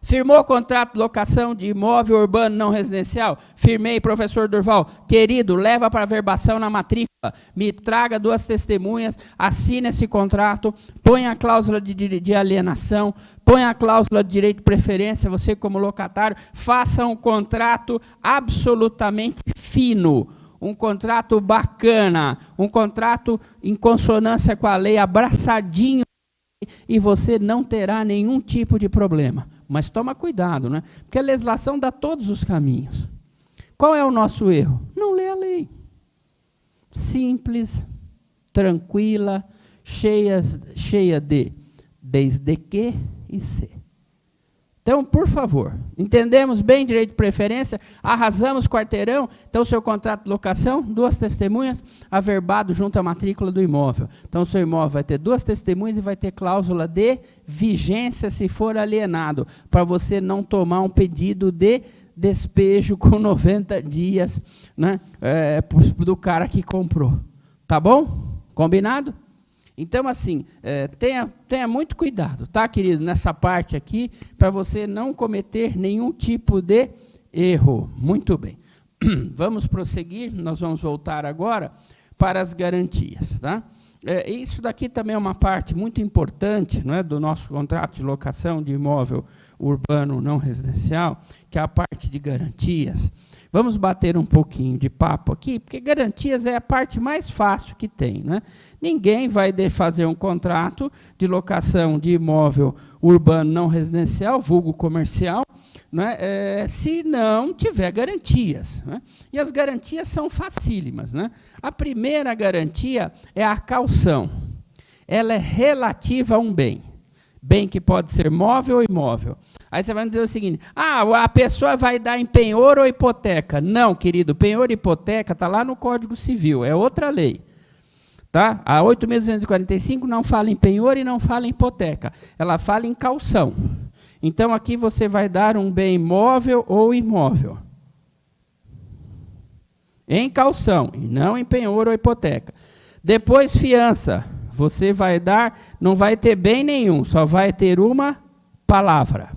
firmou contrato de locação de imóvel urbano não residencial? Firmei, professor Durval. Querido, leva para averbação na matrícula, me traga 2 testemunhas, assine esse contrato, põe a cláusula de alienação, põe a cláusula de direito de preferência, você como locatário, faça um contrato absolutamente fino, um contrato bacana, um contrato em consonância com a lei, abraçadinho, e você não terá nenhum tipo de problema. Mas toma cuidado, né? Porque a legislação dá todos os caminhos. Qual é o nosso erro? Não lê a lei. Simples, tranquila, cheia de desde que e se. Então, por favor, entendemos bem direito de preferência, arrasamos quarteirão, então seu contrato de locação, 2 testemunhas, averbado junto à matrícula do imóvel. Então, o seu imóvel vai ter 2 testemunhas e vai ter cláusula de vigência se for alienado, para você não tomar um pedido de despejo com 90 dias, né, do cara que comprou. Tá bom? Combinado? Então, assim, tenha muito cuidado, tá, querido, nessa parte aqui, para você não cometer nenhum tipo de erro. Muito bem. Vamos prosseguir, nós vamos voltar agora para as garantias. Tá? Isso daqui também é uma parte muito importante, não é, do nosso contrato de locação de imóvel urbano não residencial, que é a parte de garantias. Vamos bater um pouquinho de papo aqui, porque garantias é a parte mais fácil que tem. Né? Ninguém vai fazer um contrato de locação de imóvel urbano não residencial, vulgo comercial, né, se não tiver garantias. Né? E as garantias são facílimas. Né? A primeira garantia é a caução. Ela é relativa a um bem. Bem que pode ser móvel ou imóvel. Aí você vai dizer o seguinte, a pessoa vai dar em penhor ou hipoteca? Não, querido, penhor e hipoteca está lá no Código Civil, é outra lei. Tá? A 8.245 não fala em penhor e não fala em hipoteca, ela fala em caução. Então, aqui você vai dar um bem móvel ou imóvel. Em caução, e não em penhor ou hipoteca. Depois, fiança. Você vai dar, não vai ter bem nenhum, só vai ter uma palavra.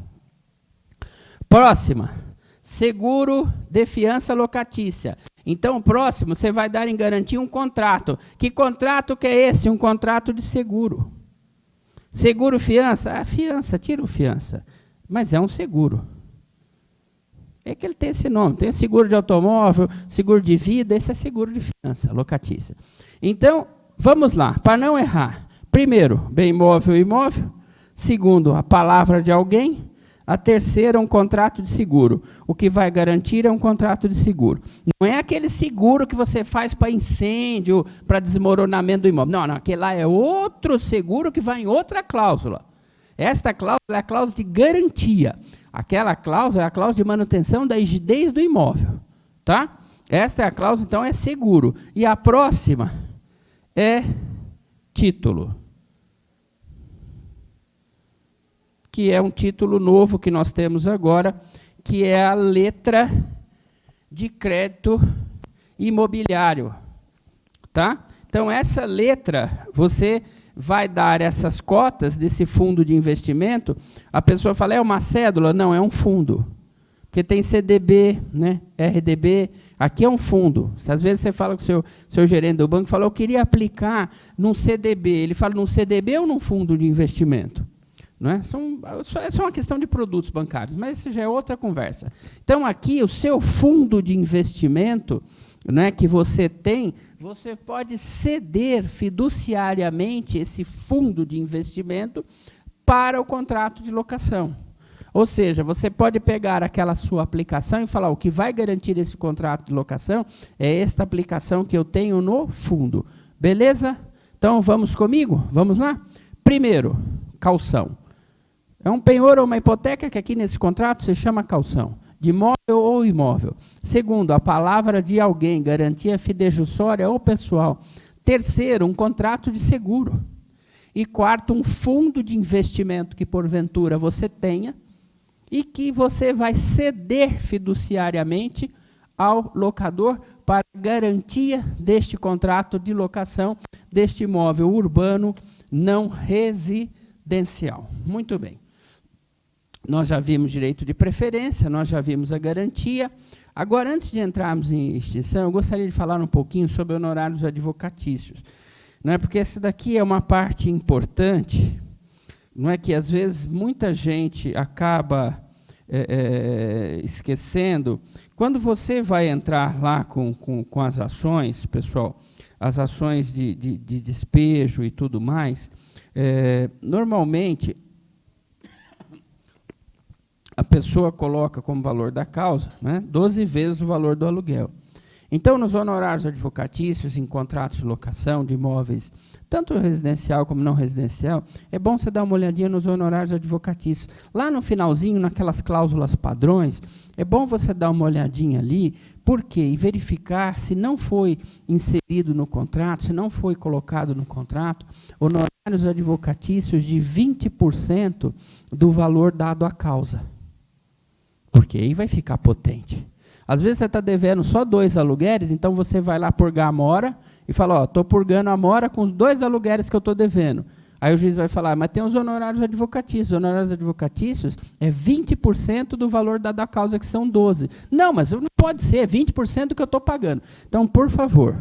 Próxima, seguro de fiança locatícia. Então, o próximo, você vai dar em garantia um contrato. Que contrato que é esse? Um contrato de seguro. Seguro fiança? Fiança, tira o fiança. Mas é um seguro. É que ele tem esse nome. Tem seguro de automóvel, seguro de vida, esse é seguro de fiança locatícia. Então, vamos lá, para não errar. Primeiro, bem imóvel e imóvel. Segundo, a palavra de alguém. A terceira, um contrato de seguro. O que vai garantir é um contrato de seguro. Não é aquele seguro que você faz para incêndio, para desmoronamento do imóvel. Não, aquele lá é outro seguro que vai em outra cláusula. Esta cláusula é a cláusula de garantia. Aquela cláusula é a cláusula de manutenção da rigidez do imóvel. Tá? Esta é a cláusula, então, é seguro. E a próxima é título. Que é um título novo que nós temos agora, que é a letra de crédito imobiliário. Tá? Então, essa letra, você vai dar essas cotas desse fundo de investimento, a pessoa fala, é uma cédula? Não, é um fundo. Porque tem CDB, né, RDB, aqui é um fundo. Se às vezes você fala com o seu gerente do banco, fala, eu queria aplicar num CDB. Ele fala, num CDB ou num fundo de investimento? Não é? É só uma questão de produtos bancários, mas isso já é outra conversa. Então, aqui, o seu fundo de investimento, né, que você tem, você pode ceder fiduciariamente esse fundo de investimento para o contrato de locação. Ou seja, você pode pegar aquela sua aplicação e falar, o que vai garantir esse contrato de locação é esta aplicação que eu tenho no fundo. Beleza? Então, vamos comigo? Vamos lá? Primeiro, caução. É um penhor ou uma hipoteca que aqui nesse contrato se chama caução, de imóvel ou imóvel. Segundo, a palavra de alguém, garantia fidejussória ou pessoal. Terceiro, um contrato de seguro. E quarto, um fundo de investimento que porventura você tenha, e que você vai ceder fiduciariamente ao locador para garantia deste contrato de locação deste imóvel urbano não residencial. Muito bem. Nós já vimos direito de preferência, nós já vimos a garantia. Agora, antes de entrarmos em extinção, eu gostaria de falar um pouquinho sobre honorários advocatícios. Não é? Porque essa daqui é uma parte importante, não é, que às vezes muita gente acaba esquecendo. Quando você vai entrar lá com as ações, pessoal, as ações de despejo e tudo mais, normalmente a pessoa coloca como valor da causa, né, 12 vezes o valor do aluguel. Então, nos honorários advocatícios, em contratos de locação de imóveis, tanto residencial como não residencial, é bom você dar uma olhadinha nos honorários advocatícios. Lá no finalzinho, naquelas cláusulas padrões, é bom você dar uma olhadinha ali, por quê? E verificar se não foi inserido no contrato, se não foi colocado no contrato, honorários advocatícios de 20% do valor dado à causa. Porque aí vai ficar potente. Às vezes você está devendo só 2 aluguéis, então você vai lá purgar a mora e fala, ó, estou purgando a mora com os 2 aluguéis que eu estou devendo. Aí o juiz vai falar, mas tem os honorários advocatícios. Os honorários advocatícios é 20% do valor da causa, que são 12. Não, mas não pode ser, é 20% do que eu estou pagando. Então, por favor,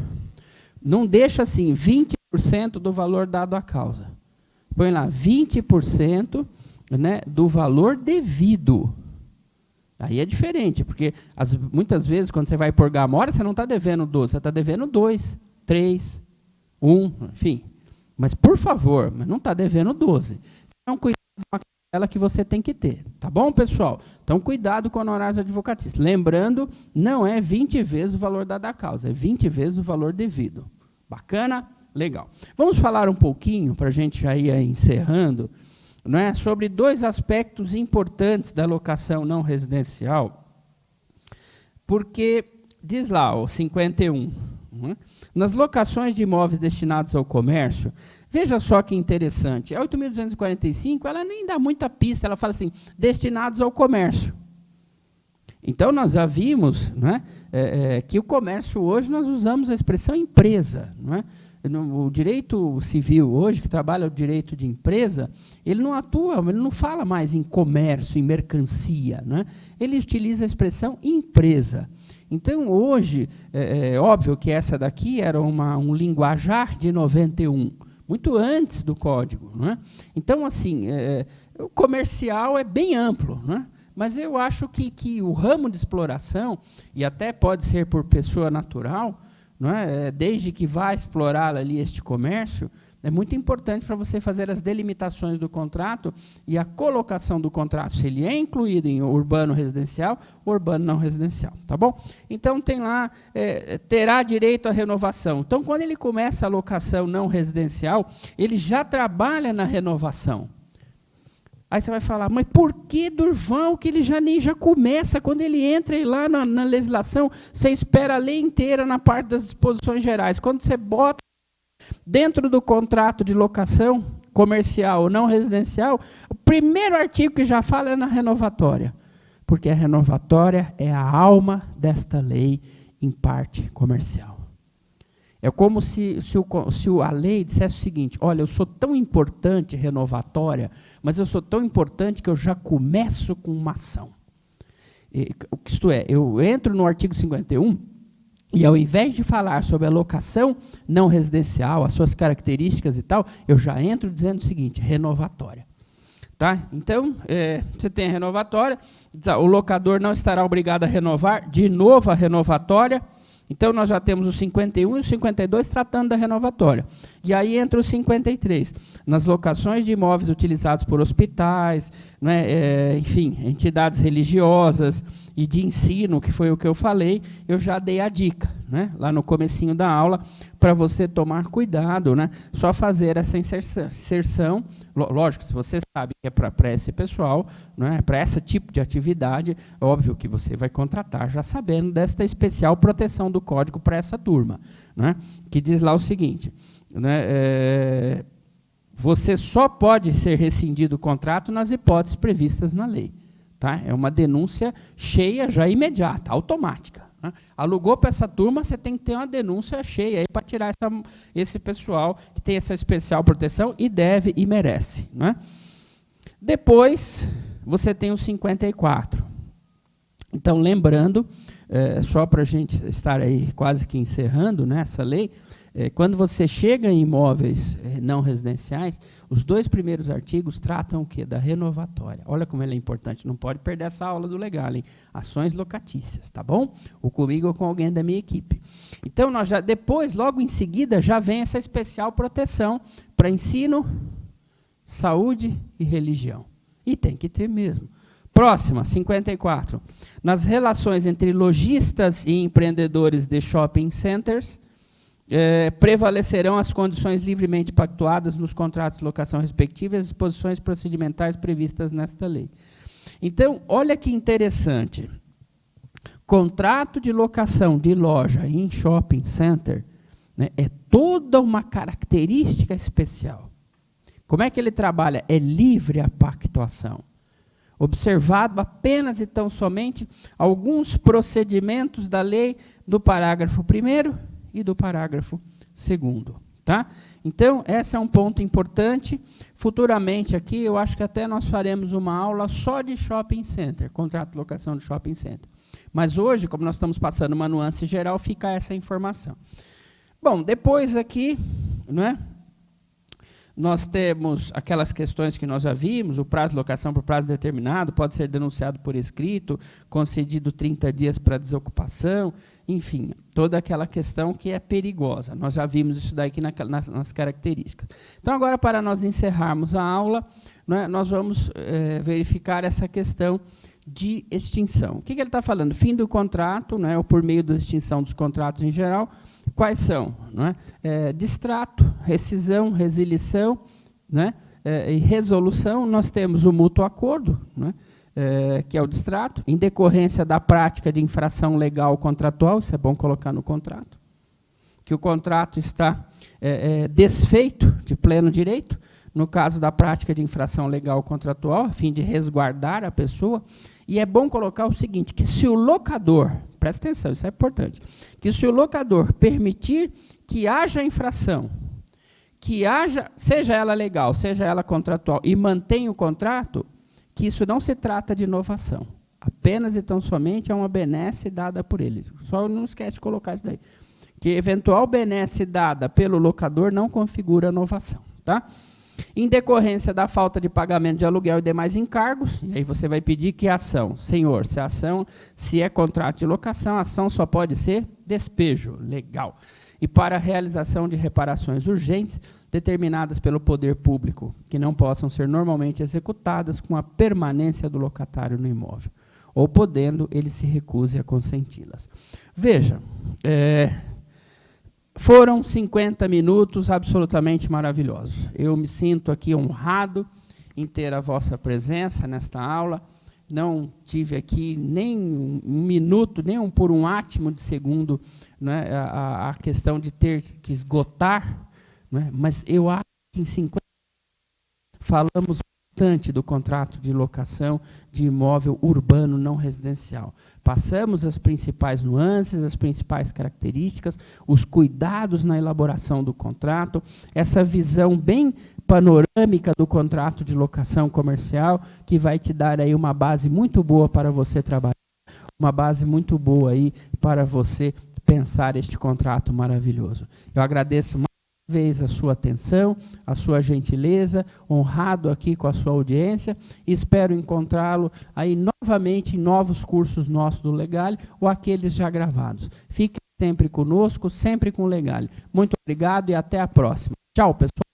não deixa assim, 20% do valor dado à causa. Põe lá, 20%, né, do valor devido. Aí é diferente, porque muitas vezes, quando você vai purgar a mora, você não está devendo 12, você está devendo 2, 3, 1, enfim. Mas, por favor, não está devendo 12. Então, cuidado com aquela que você tem que ter. Tá bom, pessoal? Então, cuidado com honorários advocatícios. Lembrando, não é 20 vezes o valor da causa, é 20 vezes o valor devido. Bacana? Legal. Vamos falar um pouquinho, para a gente já ir encerrando, não é, sobre 2 aspectos importantes da locação não residencial, porque, diz lá, o 51, nas locações de imóveis destinados ao comércio, veja só que interessante, a 8.245, ela nem dá muita pista, ela fala assim, destinados ao comércio. Então, nós já vimos, não é, que o comércio hoje, nós usamos a expressão empresa, não é? O direito civil hoje, que trabalha o direito de empresa, ele não atua, ele não fala mais em comércio, em mercancia, né? Ele utiliza a expressão empresa. Então, hoje, é óbvio que essa daqui era um linguajar de 91, muito antes do código, né? Então, assim, o comercial é bem amplo, né? Mas eu acho que o ramo de exploração, e até pode ser por pessoa natural, não é? Desde que vá explorar ali este comércio, é muito importante para você fazer as delimitações do contrato e a colocação do contrato, se ele é incluído em urbano residencial, urbano não residencial, tá bom? Então, tem lá, terá direito à renovação. Então, quando ele começa a locação não residencial, ele já trabalha na renovação. Aí você vai falar, mas por que, Durval, que ele já começa, quando ele entra lá na legislação, você espera a lei inteira na parte das disposições gerais. Quando você bota dentro do contrato de locação comercial ou não residencial, o primeiro artigo que já fala é na renovatória, porque a renovatória é a alma desta lei em parte comercial. É como se a lei dissesse o seguinte, olha, eu sou tão importante renovatória, mas eu sou tão importante que eu já começo com uma ação. Isto é, eu entro no artigo 51 e, ao invés de falar sobre a locação não residencial, as suas características e tal, eu já entro dizendo o seguinte: renovatória. Tá? Então, você tem a renovatória, o locador não estará obrigado a renovar, de novo a renovatória. Então, nós já temos o 51 e o 52 tratando da renovatória. E aí entra o 53. Nas locações de imóveis utilizados por hospitais, né, enfim, entidades religiosas e de ensino, que foi o que eu falei, eu já dei a dica, né, lá no comecinho da aula, para você tomar cuidado, né, só fazer essa inserção. Lógico, se você sabe que é para esse pessoal, né, para esse tipo de atividade, óbvio que você vai contratar já sabendo desta especial proteção do código para essa turma, né, que diz lá o seguinte, né, você só pode ser rescindido o contrato nas hipóteses previstas na lei. Tá? É uma denúncia cheia, já imediata, automática. Né? Alugou para essa turma, você tem que ter uma denúncia cheia para tirar esse pessoal que tem essa especial proteção e deve e merece. Né? Depois, você tem o 54. Então, lembrando, só para a gente estar aí quase que encerrando, né, essa lei, quando você chega em imóveis não residenciais, os 2 primeiros artigos tratam o quê? Da renovatória. Olha como ela é importante, não pode perder essa aula do legal, hein? Ações locatícias, tá bom? Ou comigo ou com alguém da minha equipe. Então, nós já, depois, logo em seguida, já vem essa especial proteção para ensino, saúde e religião. E tem que ter mesmo. Próxima, 54. Nas relações entre lojistas e empreendedores de shopping centers, prevalecerão as condições livremente pactuadas nos contratos de locação respectivos e as disposições procedimentais previstas nesta lei. Então, olha que interessante. Contrato de locação de loja em shopping center, né, é toda uma característica especial. Como é que ele trabalha? É livre a pactuação. Observado apenas e tão somente alguns procedimentos da lei do parágrafo 1º e do parágrafo 2º. Tá? Então, esse é um ponto importante. Futuramente aqui, eu acho que até nós faremos uma aula só de shopping center, contrato de locação de shopping center. Mas hoje, como nós estamos passando uma nuance geral, fica essa informação. Bom, depois aqui, né, nós temos aquelas questões que nós já vimos, o prazo de locação por prazo determinado, pode ser denunciado por escrito, concedido 30 dias para desocupação, enfim, toda aquela questão que é perigosa. Nós já vimos isso daí aqui nas características. Então, agora, para nós encerrarmos a aula, né, nós vamos verificar essa questão de extinção. O que ele está falando? Fim do contrato, né, ou por meio da extinção dos contratos em geral. Quais são? Né? Distrato, rescisão, resilição, né? E resolução. Nós temos o mútuo acordo, né? Que é o distrato, em decorrência da prática de infração legal contratual, isso é bom colocar no contrato, que o contrato está desfeito de pleno direito, no caso da prática de infração legal contratual, a fim de resguardar a pessoa. E é bom colocar o seguinte, que se o locador, presta atenção, isso é importante, que se o locador permitir que haja infração, que haja, seja ela legal, seja ela contratual, e mantenha o contrato, que isso não se trata de inovação. Apenas e tão somente é uma benesse dada por ele. Só não esquece de colocar isso daí. Que eventual benesse dada pelo locador não configura inovação. Tá? Em decorrência da falta de pagamento de aluguel e demais encargos, e aí você vai pedir que ação. Senhor, se é contrato de locação, a ação só pode ser despejo. Legal. E para a realização de reparações urgentes determinadas pelo poder público, que não possam ser normalmente executadas com a permanência do locatário no imóvel, ou podendo, ele se recuse a consenti-las. Veja, foram 50 minutos absolutamente maravilhosos. Eu me sinto aqui honrado em ter a vossa presença nesta aula. Não tive aqui nem um minuto, nem por um átimo de segundo, né, a questão de ter que esgotar, né, mas eu acho que em 50 falamos bastante do contrato de locação de imóvel urbano não residencial. Passamos as principais nuances, as principais características, os cuidados na elaboração do contrato, essa visão bem panorâmica do contrato de locação comercial, que vai te dar aí uma base muito boa para você trabalhar. uma base muito boa aí para você pensar este contrato maravilhoso. Eu agradeço mais uma vez a sua atenção, a sua gentileza, honrado aqui com a sua audiência, e espero encontrá-lo aí novamente em novos cursos nossos do Legale ou aqueles já gravados. Fique sempre conosco, sempre com o Legale. Muito obrigado e até a próxima. Tchau, pessoal.